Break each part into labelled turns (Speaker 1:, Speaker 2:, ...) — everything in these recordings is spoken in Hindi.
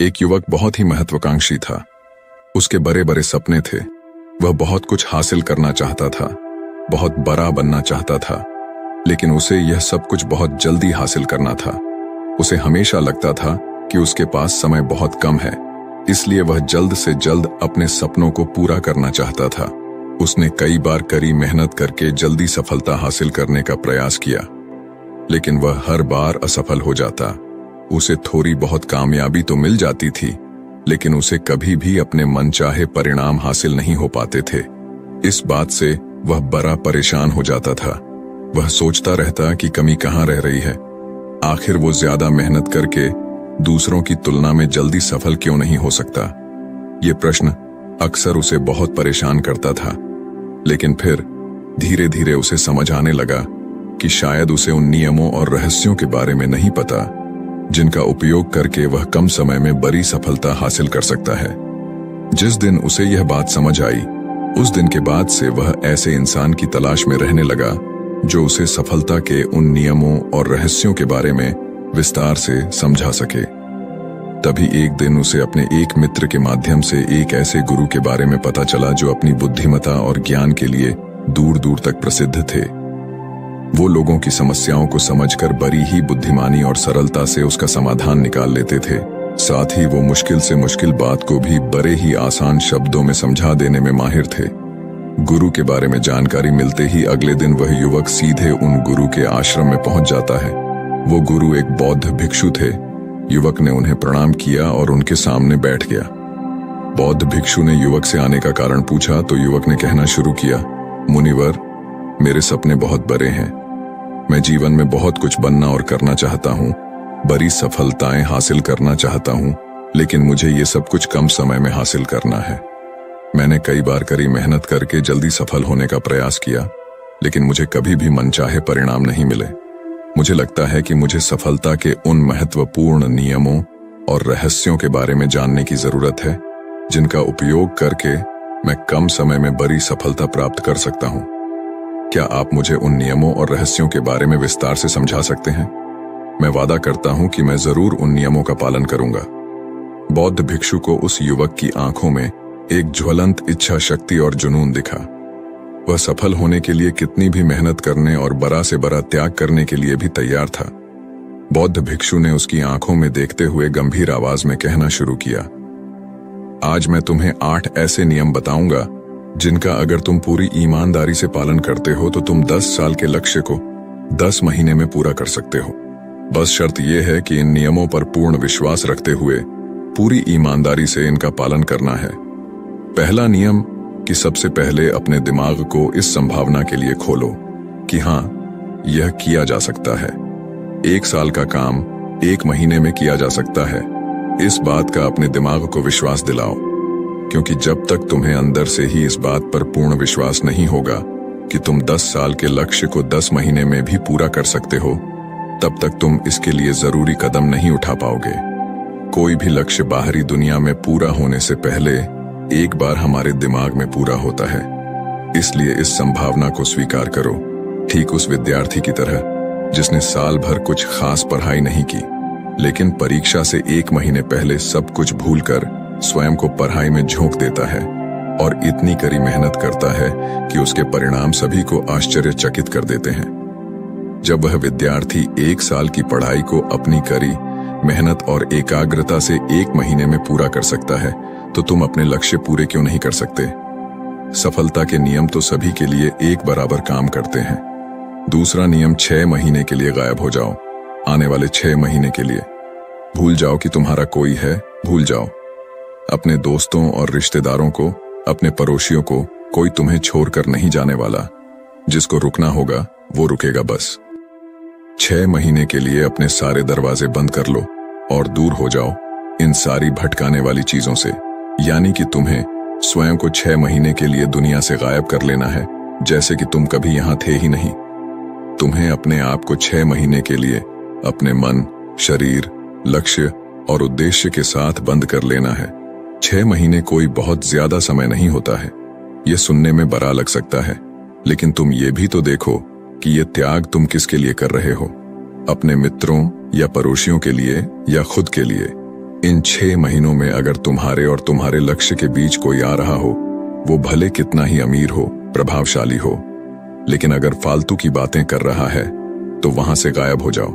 Speaker 1: एक युवक बहुत ही महत्वाकांक्षी था। उसके बड़े बड़े सपने थे। वह बहुत कुछ हासिल करना चाहता था, बहुत बड़ा बनना चाहता था, लेकिन उसे यह सब कुछ बहुत जल्दी हासिल करना था। उसे हमेशा लगता था कि उसके पास समय बहुत कम है, इसलिए वह जल्द से जल्द अपने सपनों को पूरा करना चाहता था। उसने कई बार कड़ी मेहनत करके जल्दी सफलता हासिल करने का प्रयास किया, लेकिन वह हर बार असफल हो जाता। उसे थोड़ी बहुत कामयाबी तो मिल जाती थी, लेकिन उसे कभी भी अपने मनचाहे परिणाम हासिल नहीं हो पाते थे। इस बात से वह बड़ा परेशान हो जाता था। वह सोचता रहता कि कमी कहाँ रह रही है। आखिर वो ज्यादा मेहनत करके दूसरों की तुलना में जल्दी सफल क्यों नहीं हो सकता? ये प्रश्न अक्सर उसे बहुत परेशान करता था। लेकिन फिर धीरे धीरे उसे समझ आने लगा कि शायद उसे उन नियमों और रहस्यों के बारे में नहीं पता, जिनका उपयोग करके वह कम समय में बड़ी सफलता हासिल कर सकता है। जिस दिन उसे यह बात समझ आई, उस दिन के बाद से वह ऐसे इंसान की तलाश में रहने लगा जो उसे सफलता के उन नियमों और रहस्यों के बारे में विस्तार से समझा सके। तभी एक दिन उसे अपने एक मित्र के माध्यम से एक ऐसे गुरु के बारे में पता चला जो अपनी बुद्धिमत्ता और ज्ञान के लिए दूर दूर तक प्रसिद्ध थे। वो लोगों की समस्याओं को समझकर बड़ी ही बुद्धिमानी और सरलता से उसका समाधान निकाल लेते थे। साथ ही वो मुश्किल से मुश्किल बात को भी बड़े ही आसान शब्दों में समझा देने में माहिर थे। गुरु के बारे में जानकारी मिलते ही अगले दिन वह युवक सीधे उन गुरु के आश्रम में पहुंच जाता है। वो गुरु एक बौद्ध भिक्षु थे। युवक ने उन्हें प्रणाम किया और उनके सामने बैठ गया। बौद्ध भिक्षु ने युवक से आने का कारण पूछा तो युवक ने कहना शुरू किया, मुनिवर, मेरे सपने बहुत बड़े हैं। मैं जीवन में बहुत कुछ बनना और करना चाहता हूँ, बड़ी सफलताएं हासिल करना चाहता हूँ, लेकिन मुझे ये सब कुछ कम समय में हासिल करना है। मैंने कई बार कड़ी मेहनत करके जल्दी सफल होने का प्रयास किया, लेकिन मुझे कभी भी मनचाहे परिणाम नहीं मिले। मुझे लगता है कि मुझे सफलता के उन महत्वपूर्ण नियमों और रहस्यों के बारे में जानने की जरूरत है, जिनका उपयोग करके मैं कम समय में बड़ी सफलता प्राप्त कर सकता हूँ। क्या आप मुझे उन नियमों और रहस्यों के बारे में विस्तार से समझा सकते हैं? मैं वादा करता हूं कि मैं जरूर उन नियमों का पालन करूंगा। बौद्ध भिक्षु को उस युवक की आंखों में एक ज्वलंत इच्छा शक्ति और जुनून दिखा। वह सफल होने के लिए कितनी भी मेहनत करने और बड़ा से बड़ा त्याग करने के लिए भी तैयार था। बौद्ध भिक्षु ने उसकी आंखों में देखते हुए गंभीर आवाज में कहना शुरू किया, आज मैं तुम्हें 8 ऐसे नियम बताऊंगा जिनका अगर तुम पूरी ईमानदारी से पालन करते हो तो तुम 10 साल के लक्ष्य को 10 महीने में पूरा कर सकते हो। बस शर्त यह है कि इन नियमों पर पूर्ण विश्वास रखते हुए पूरी ईमानदारी से इनका पालन करना है। पहला नियम कि सबसे पहले अपने दिमाग को इस संभावना के लिए खोलो कि हाँ, यह किया जा सकता है। 1 साल का काम 1 महीने में किया जा सकता है। इस बात का अपने दिमाग को विश्वास दिलाओ, क्योंकि जब तक तुम्हें अंदर से ही इस बात पर पूर्ण विश्वास नहीं होगा कि तुम 10 साल के लक्ष्य को 10 महीने में भी पूरा कर सकते हो, तब तक तुम इसके लिए जरूरी कदम नहीं उठा पाओगे। कोई भी लक्ष्य बाहरी दुनिया में पूरा होने से पहले एक बार हमारे दिमाग में पूरा होता है। इसलिए इस संभावना को स्वीकार करो, ठीक उस विद्यार्थी की तरह जिसने साल भर कुछ खास पढ़ाई नहीं की, लेकिन परीक्षा से 1 महीने पहले सब कुछ भूलकर स्वयं को पढ़ाई में झोंक देता है और इतनी कड़ी मेहनत करता है कि उसके परिणाम सभी को आश्चर्यचकित कर देते हैं। जब वह विद्यार्थी 1 साल की पढ़ाई को अपनी कड़ी मेहनत और एकाग्रता से 1 महीने में पूरा कर सकता है, तो तुम अपने लक्ष्य पूरे क्यों नहीं कर सकते? सफलता के नियम तो सभी के लिए एक बराबर काम करते हैं। दूसरा नियम 6 महीने के लिए गायब हो जाओ। आने वाले 6 महीने के लिए भूल जाओ कि तुम्हारा कोई है, भूल जाओ। अपने दोस्तों और रिश्तेदारों को, अपने पड़ोसियों को, कोई तुम्हें छोड़कर नहीं जाने वाला। जिसको रुकना होगा वो रुकेगा बस। 6 महीने के लिए अपने सारे दरवाजे बंद कर लो और दूर हो जाओ इन सारी भटकाने वाली चीजों से। यानी कि तुम्हें स्वयं को 6 महीने के लिए दुनिया से गायब कर लेना है, जैसे कि तुम कभी यहां थे ही नहीं। तुम्हें अपने आप को 6 महीने के लिए अपने मन, शरीर, लक्ष्य और उद्देश्य के साथ बंद कर लेना है। 6 महीने कोई बहुत ज्यादा समय नहीं होता है। यह सुनने में बड़ा लग सकता है, लेकिन तुम ये भी तो देखो कि यह त्याग तुम किसके लिए कर रहे हो। अपने मित्रों या पड़ोसियों के लिए या खुद के लिए? इन 6 महीनों में अगर तुम्हारे और तुम्हारे लक्ष्य के बीच कोई आ रहा हो, वो भले कितना ही अमीर हो, प्रभावशाली हो, लेकिन अगर फालतू की बातें कर रहा है तो वहां से गायब हो जाओ।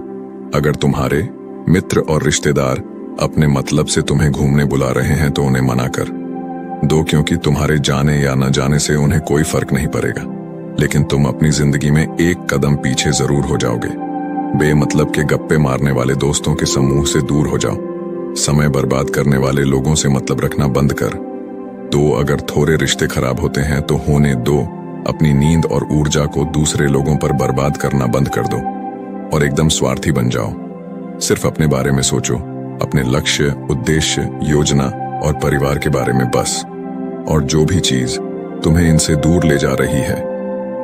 Speaker 1: अगर तुम्हारे मित्र और रिश्तेदार अपने मतलब से तुम्हें घूमने बुला रहे हैं तो उन्हें मना कर दो, क्योंकि तुम्हारे जाने या न जाने से उन्हें कोई फर्क नहीं पड़ेगा, लेकिन तुम अपनी जिंदगी में एक कदम पीछे जरूर हो जाओगे। बेमतलब के गप्पे मारने वाले दोस्तों के समूह से दूर हो जाओ। समय बर्बाद करने वाले लोगों से मतलब रखना बंद कर दो। अगर थोड़े रिश्ते खराब होते हैं तो होने दो। अपनी नींद और ऊर्जा को दूसरे लोगों पर बर्बाद करना बंद कर दो और एकदम स्वार्थी बन जाओ। सिर्फ अपने बारे में सोचो, अपने लक्ष्य, उद्देश्य, योजना और परिवार के बारे में बस। और जो भी चीज तुम्हें इनसे दूर ले जा रही है,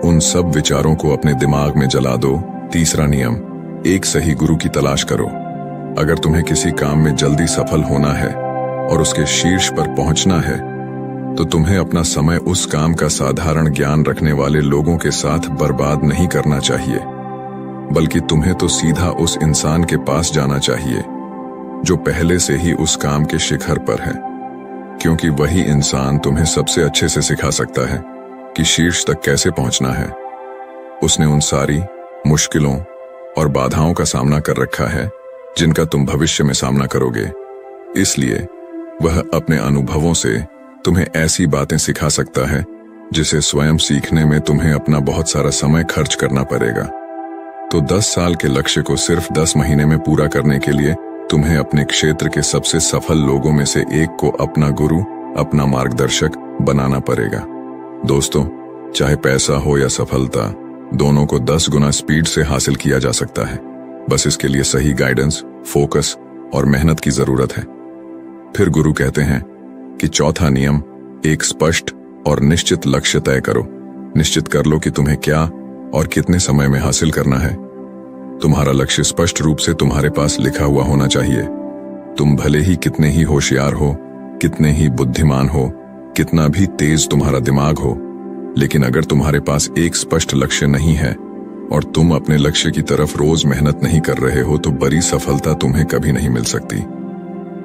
Speaker 1: उन सब विचारों को अपने दिमाग में जला दो। तीसरा नियम, एक सही गुरु की तलाश करो। अगर तुम्हें किसी काम में जल्दी सफल होना है और उसके शीर्ष पर पहुंचना है, तो तुम्हें अपना समय उस काम का साधारण ज्ञान रखने वाले लोगों के साथ बर्बाद नहीं करना चाहिए, बल्कि तुम्हें तो सीधा उस इंसान के पास जाना चाहिए जो पहले से ही उस काम के शिखर पर है, क्योंकि वही इंसान तुम्हें सबसे अच्छे से सिखा सकता है कि शीर्ष तक कैसे पहुंचना है। उसने उन सारी मुश्किलों और बाधाओं का सामना कर रखा है जिनका तुम भविष्य में सामना करोगे। इसलिए वह अपने अनुभवों से तुम्हें ऐसी बातें सिखा सकता है जिसे स्वयं सीखने में तुम्हें अपना बहुत सारा समय खर्च करना पड़ेगा। तो 10 साल के लक्ष्य को सिर्फ 10 महीने में पूरा करने के लिए तुम्हें अपने क्षेत्र के सबसे सफल लोगों में से एक को अपना गुरु, अपना मार्गदर्शक बनाना पड़ेगा। दोस्तों, चाहे पैसा हो या सफलता, दोनों को 10 गुना स्पीड से हासिल किया जा सकता है। बस इसके लिए सही गाइडेंस, फोकस और मेहनत की जरूरत है। फिर गुरु कहते हैं कि चौथा नियम, एक स्पष्ट और निश्चित लक्ष्य तय करो। निश्चित कर लो कि तुम्हें क्या और कितने समय में हासिल करना है। तुम्हारा लक्ष्य स्पष्ट रूप से तुम्हारे पास लिखा हुआ होना चाहिए। तुम भले ही कितने ही होशियार हो, कितने ही बुद्धिमान हो, कितना भी तेज तुम्हारा दिमाग हो, लेकिन अगर तुम्हारे पास एक स्पष्ट लक्ष्य नहीं है और तुम अपने लक्ष्य की तरफ रोज मेहनत नहीं कर रहे हो, तो बड़ी सफलता तुम्हें कभी नहीं मिल सकती।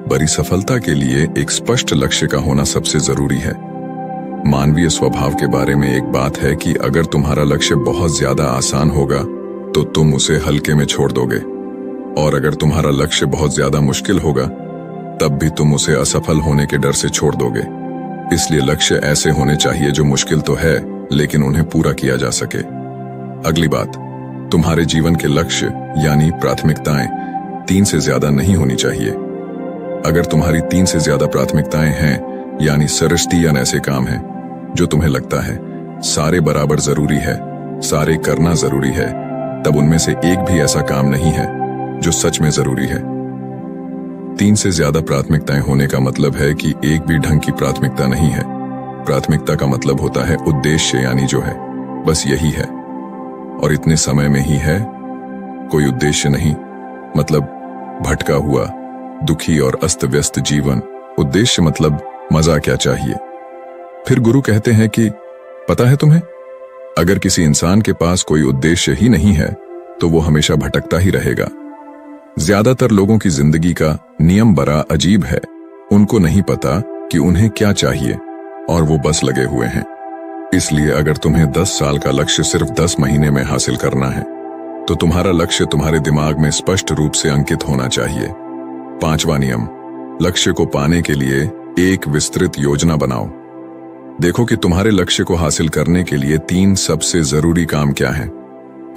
Speaker 1: बड़ी सफलता के लिए एक स्पष्ट लक्ष्य का होना सबसे जरूरी है। मानवीय स्वभाव के बारे में एक बात है कि अगर तुम्हारा लक्ष्य बहुत ज्यादा आसान होगा तो तुम उसे हल्के में छोड़ दोगे, और अगर तुम्हारा लक्ष्य बहुत ज्यादा मुश्किल होगा तब भी तुम उसे असफल होने के डर से छोड़ दोगे। इसलिए लक्ष्य ऐसे होने चाहिए जो मुश्किल तो है लेकिन उन्हें पूरा किया जा सके। अगली बात, तुम्हारे जीवन के लक्ष्य यानी प्राथमिकताएं 3 से ज्यादा नहीं होनी चाहिए। अगर तुम्हारी 3 से ज्यादा प्राथमिकताएं हैं, यानी सरस्तियन ऐसे काम हैं जो तुम्हें लगता है सारे बराबर जरूरी है, सारे करना जरूरी है, तब उनमें से एक भी ऐसा काम नहीं है जो सच में जरूरी है। 3 से ज्यादा प्राथमिकताएं होने का मतलब है कि एक भी ढंग की प्राथमिकता नहीं है। प्राथमिकता का मतलब होता है उद्देश्य, यानी जो है बस यही है और इतने समय में ही है, कोई उद्देश्य नहीं। मतलब भटका हुआ, दुखी और अस्त व्यस्त जीवन। उद्देश्य मतलब मजा क्या चाहिए। फिर गुरु कहते हैं कि पता है तुम्हें, अगर किसी इंसान के पास कोई उद्देश्य ही नहीं है तो वो हमेशा भटकता ही रहेगा। ज्यादातर लोगों की जिंदगी का नियम बड़ा अजीब है। उनको नहीं पता कि उन्हें क्या चाहिए और वो बस लगे हुए हैं। इसलिए अगर तुम्हें 10 साल का लक्ष्य सिर्फ 10 महीने में हासिल करना है तो तुम्हारा लक्ष्य तुम्हारे दिमाग में स्पष्ट रूप से अंकित होना चाहिए। 5वां नियम, लक्ष्य को पाने के लिए एक विस्तृत योजना बनाओ। देखो कि तुम्हारे लक्ष्य को हासिल करने के लिए 3 सबसे जरूरी काम क्या हैं।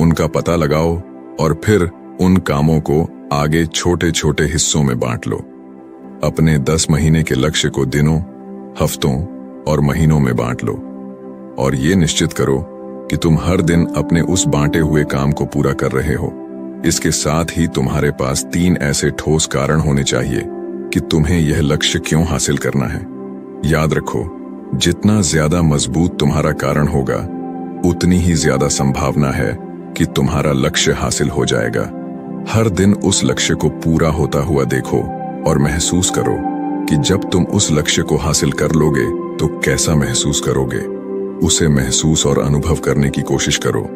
Speaker 1: उनका पता लगाओ और फिर उन कामों को आगे छोटे छोटे हिस्सों में बांट लो। अपने 10 महीने के लक्ष्य को दिनों, हफ्तों और महीनों में बांट लो और ये निश्चित करो कि तुम हर दिन अपने उस बांटे हुए काम को पूरा कर रहे हो। इसके साथ ही तुम्हारे पास 3 ऐसे ठोस कारण होने चाहिए कि तुम्हें यह लक्ष्य क्यों हासिल करना है। याद रखो, जितना ज्यादा मजबूत तुम्हारा कारण होगा, उतनी ही ज्यादा संभावना है कि तुम्हारा लक्ष्य हासिल हो जाएगा। हर दिन उस लक्ष्य को पूरा होता हुआ देखो और महसूस करो कि जब तुम उस लक्ष्य को हासिल कर लोगे तो कैसा महसूस करोगे। उसे महसूस और अनुभव करने की कोशिश करो।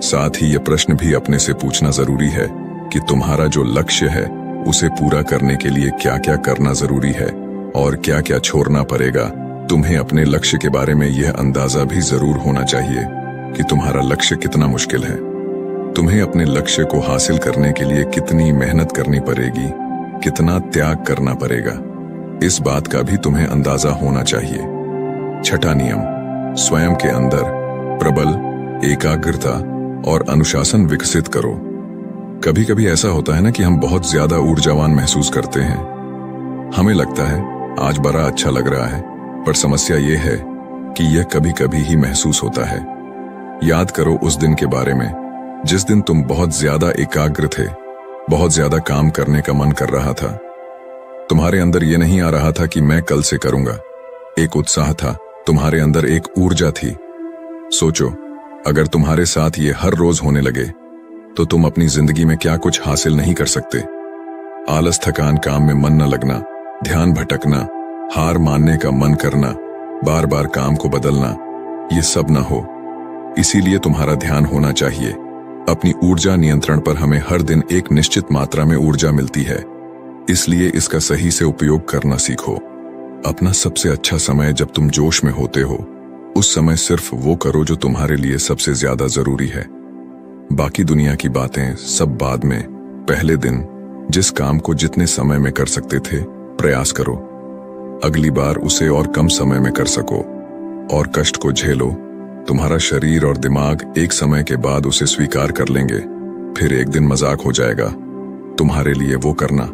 Speaker 1: साथ ही यह प्रश्न भी अपने से पूछना जरूरी है कि तुम्हारा जो लक्ष्य है उसे पूरा करने के लिए क्या क्या करना जरूरी है और क्या क्या छोड़ना पड़ेगा। तुम्हें अपने लक्ष्य के बारे में यह अंदाजा भी जरूर होना चाहिए कि तुम्हारा लक्ष्य कितना मुश्किल है। तुम्हें अपने लक्ष्य को हासिल करने के लिए कितनी मेहनत करनी पड़ेगी, कितना त्याग करना पड़ेगा, इस बात का भी तुम्हें अंदाजा होना चाहिए। छठा नियम, स्वयं के अंदर प्रबल एकाग्रता और अनुशासन विकसित करो। कभी कभी ऐसा होता है ना कि हम बहुत ज्यादा ऊर्जावान महसूस करते हैं। हमें लगता है आज बड़ा अच्छा लग रहा है, पर समस्या यह है कि यह कभी कभी ही महसूस होता है। याद करो उस दिन के बारे में जिस दिन तुम बहुत ज्यादा एकाग्र थे, बहुत ज्यादा काम करने का मन कर रहा था। तुम्हारे अंदर यह नहीं आ रहा था कि मैं कल से करूंगा। एक उत्साह था, तुम्हारे अंदर एक ऊर्जा थी। सोचो, अगर तुम्हारे साथ ये हर रोज होने लगे तो तुम अपनी जिंदगी में क्या कुछ हासिल नहीं कर सकते। आलस, थकान, काम में मन न लगना, ध्यान भटकना, हार मानने का मन करना, बार बार काम को बदलना, ये सब न हो। इसीलिए तुम्हारा ध्यान होना चाहिए। अपनी ऊर्जा नियंत्रण पर हमें हर दिन एक निश्चित मात्रा में ऊर्जा मिलती है, इसलिए इसका सही से उपयोग करना सीखो। अपना सबसे अच्छा समय जब तुम जोश में होते हो, उस समय सिर्फ वो करो जो तुम्हारे लिए सबसे ज्यादा जरूरी है। बाकी दुनिया की बातें सब बाद में। पहले दिन जिस काम को जितने समय में कर सकते थे, प्रयास करो अगली बार उसे और कम समय में कर सको, और कष्ट को झेलो। तुम्हारा शरीर और दिमाग एक समय के बाद उसे स्वीकार कर लेंगे। फिर एक दिन मजाक हो जाएगा। तुम्हारे लिए वो करना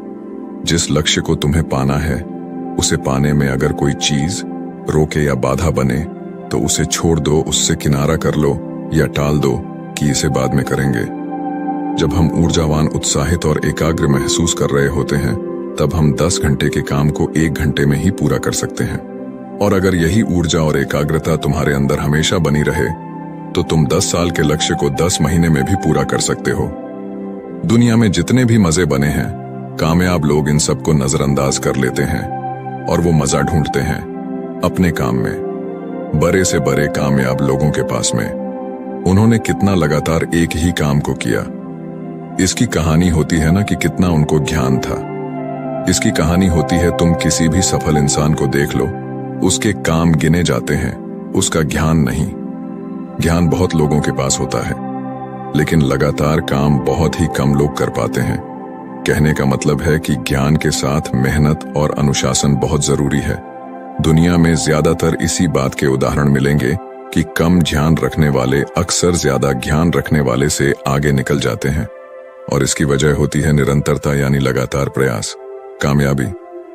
Speaker 1: जिस लक्ष्य को तुम्हें पाना है, उसे पाने में अगर कोई चीज रोके या बाधा बने तो उसे छोड़ दो, उससे किनारा कर लो या टाल दो कि इसे बाद में करेंगे। जब हम ऊर्जावान, उत्साहित और एकाग्र महसूस कर रहे होते हैं, तब हम 10 घंटे के काम को 1 घंटे में ही पूरा कर सकते हैं। और अगर यही ऊर्जा और एकाग्रता तुम्हारे अंदर हमेशा बनी रहे तो तुम 10 साल के लक्ष्य को 10 महीने में भी पूरा कर सकते हो। दुनिया में जितने भी मजे बने हैं, कामयाब लोग इन सबको नजरअंदाज कर लेते हैं और वो मजा ढूंढते हैं अपने काम में, बड़े से बड़े कामयाब लोगों के पास में। उन्होंने कितना लगातार एक ही काम को किया। इसकी कहानी होती है ना कि कितना उनको ज्ञान था। इसकी कहानी होती है, तुम किसी भी सफल इंसान को देख लो, उसके काम गिने जाते हैं, उसका ज्ञान नहीं। ज्ञान बहुत लोगों के पास होता है, लेकिन लगातार काम बहुत ही कम लोग कर पाते हैं। कहने का मतलब है कि ज्ञान के साथ मेहनत और अनुशासन बहुत जरूरी है। दुनिया में ज्यादातर इसी बात के उदाहरण मिलेंगे कि कम ध्यान रखने वाले अक्सर ज्यादा ज्ञान रखने वाले से आगे निकल जाते हैं, और इसकी वजह होती है निरंतरता, यानी लगातार प्रयास। कामयाबी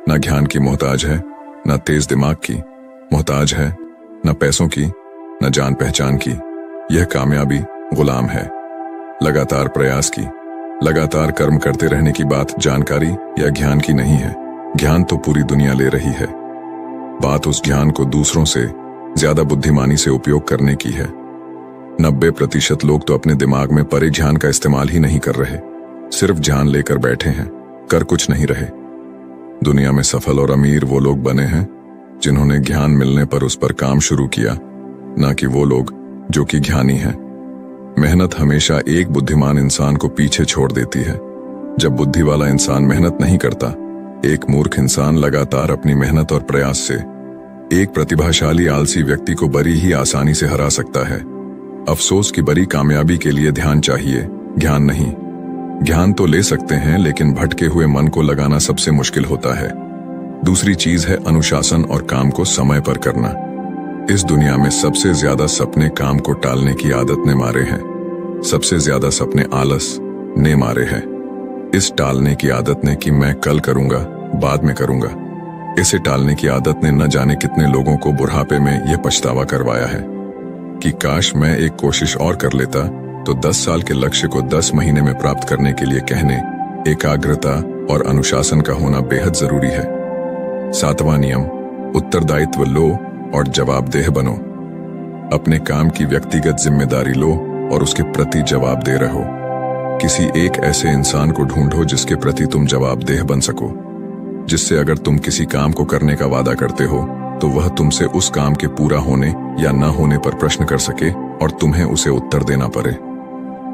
Speaker 1: न ज्ञान की मोहताज है, न तेज दिमाग की मोहताज है, न पैसों की, न जान पहचान की। यह कामयाबी गुलाम है लगातार प्रयास की। लगातार कर्म करते रहने की बात जानकारी या ज्ञान की नहीं है। ज्ञान तो पूरी दुनिया ले रही है। बात उस ज्ञान को दूसरों से ज्यादा बुद्धिमानी से उपयोग करने की है। 90% लोग तो अपने दिमाग में परे ज्ञान का इस्तेमाल ही नहीं कर रहे, सिर्फ ज्ञान लेकर बैठे हैं, कर कुछ नहीं रहे। दुनिया में सफल और अमीर वो लोग बने हैं जिन्होंने ज्ञान मिलने पर उस पर काम शुरू किया, ना कि वो लोग जो कि ज्ञानी हैं। मेहनत हमेशा एक बुद्धिमान इंसान को पीछे छोड़ देती है। जब बुद्धि वाला इंसान मेहनत नहीं करता, एक मूर्ख इंसान लगातार अपनी मेहनत और प्रयास से एक प्रतिभाशाली आलसी व्यक्ति को बड़ी ही आसानी से हरा सकता है। अफसोस की बड़ी कामयाबी के लिए ध्यान चाहिए, ज्ञान नहीं। ज्ञान तो ले सकते हैं, लेकिन भटके हुए मन को लगाना सबसे मुश्किल होता है। दूसरी चीज है अनुशासन और काम को समय पर करना। इस दुनिया में सबसे ज्यादा सपने काम को टालने की आदत ने मारे हैं। सबसे ज्यादा सपने आलस ने मारे हैं। इस टालने की आदत ने कि मैं कल करूंगा, बाद में करूंगा। इसे टालने की आदत ने न जाने कितने लोगों को बुढ़ापे में यह पछतावा करवाया है कि काश मैं एक कोशिश और कर लेता तो 10 साल के लक्ष्य को 10 महीने में प्राप्त करने के लिए कहने एकाग्रता और अनुशासन का होना बेहद जरूरी है। 7वां नियम, उत्तरदायित्व लो और जवाबदेह बनो। अपने काम की व्यक्तिगत जिम्मेदारी लो और उसके प्रति जवाबदेह रहो। किसी एक ऐसे इंसान को ढूंढो जिसके प्रति तुम जवाबदेह बन सको, जिससे अगर तुम किसी काम को करने का वादा करते हो तो वह तुमसे उस काम के पूरा होने या न होने पर प्रश्न कर सके और तुम्हें उसे उत्तर देना पड़े।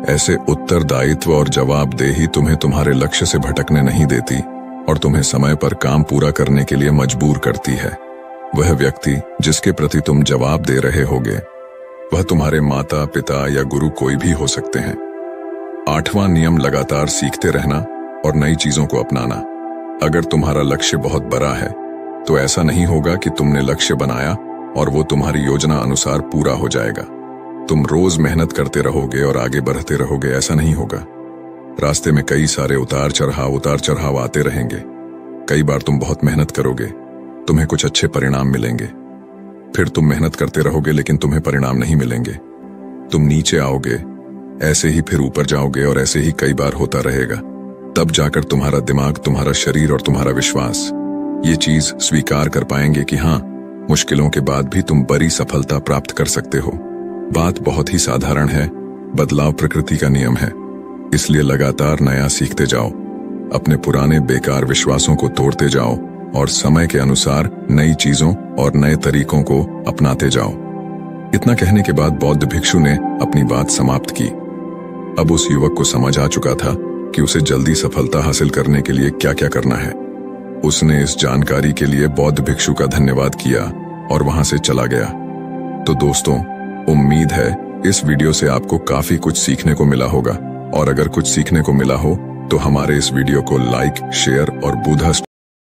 Speaker 1: ऐसे उत्तरदायित्व और जवाबदेही तुम्हें तुम्हारे लक्ष्य से भटकने नहीं देती और तुम्हें समय पर काम पूरा करने के लिए मजबूर करती है। वह व्यक्ति जिसके प्रति तुम जवाब दे रहे होगे वह तुम्हारे माता पिता या गुरु कोई भी हो सकते हैं। 8वां नियम लगातार सीखते रहना और नई चीजों को अपनाना। अगर तुम्हारा लक्ष्य बहुत बड़ा है तो ऐसा नहीं होगा कि तुमने लक्ष्य बनाया और वो तुम्हारी योजना अनुसार पूरा हो जाएगा। तुम रोज मेहनत करते रहोगे और आगे बढ़ते रहोगे, ऐसा नहीं होगा। रास्ते में कई सारे उतार चढ़ाव आते रहेंगे। कई बार तुम बहुत मेहनत करोगे, तुम्हें कुछ अच्छे परिणाम मिलेंगे। फिर तुम मेहनत करते रहोगे लेकिन तुम्हें परिणाम नहीं मिलेंगे। तुम नीचे आओगे, ऐसे ही फिर ऊपर जाओगे और ऐसे ही कई बार होता रहेगा। तब जाकर तुम्हारा दिमाग, तुम्हारा शरीर और तुम्हारा विश्वास ये चीज स्वीकार कर पाएंगे कि हाँ, मुश्किलों के बाद भी तुम बड़ी सफलता प्राप्त कर सकते हो। बात बहुत ही साधारण है, बदलाव प्रकृति का नियम है। इसलिए लगातार नया सीखते जाओ, अपने पुराने बेकार विश्वासों को तोड़ते जाओ और समय के अनुसार नई चीजों और नए तरीकों को अपनाते जाओ। इतना कहने के बाद बौद्ध भिक्षु ने अपनी बात समाप्त की। अब उस युवक को समझ आ चुका था कि उसे जल्दी सफलता हासिल करने के लिए क्या क्या करना है। उसने इस जानकारी के लिए बौद्ध भिक्षु का धन्यवाद किया और वहां से चला गया। तो दोस्तों, उम्मीद है इस वीडियो से आपको काफी कुछ सीखने को मिला होगा, और अगर कुछ सीखने को मिला हो तो हमारे इस वीडियो को लाइक, शेयर और बुधा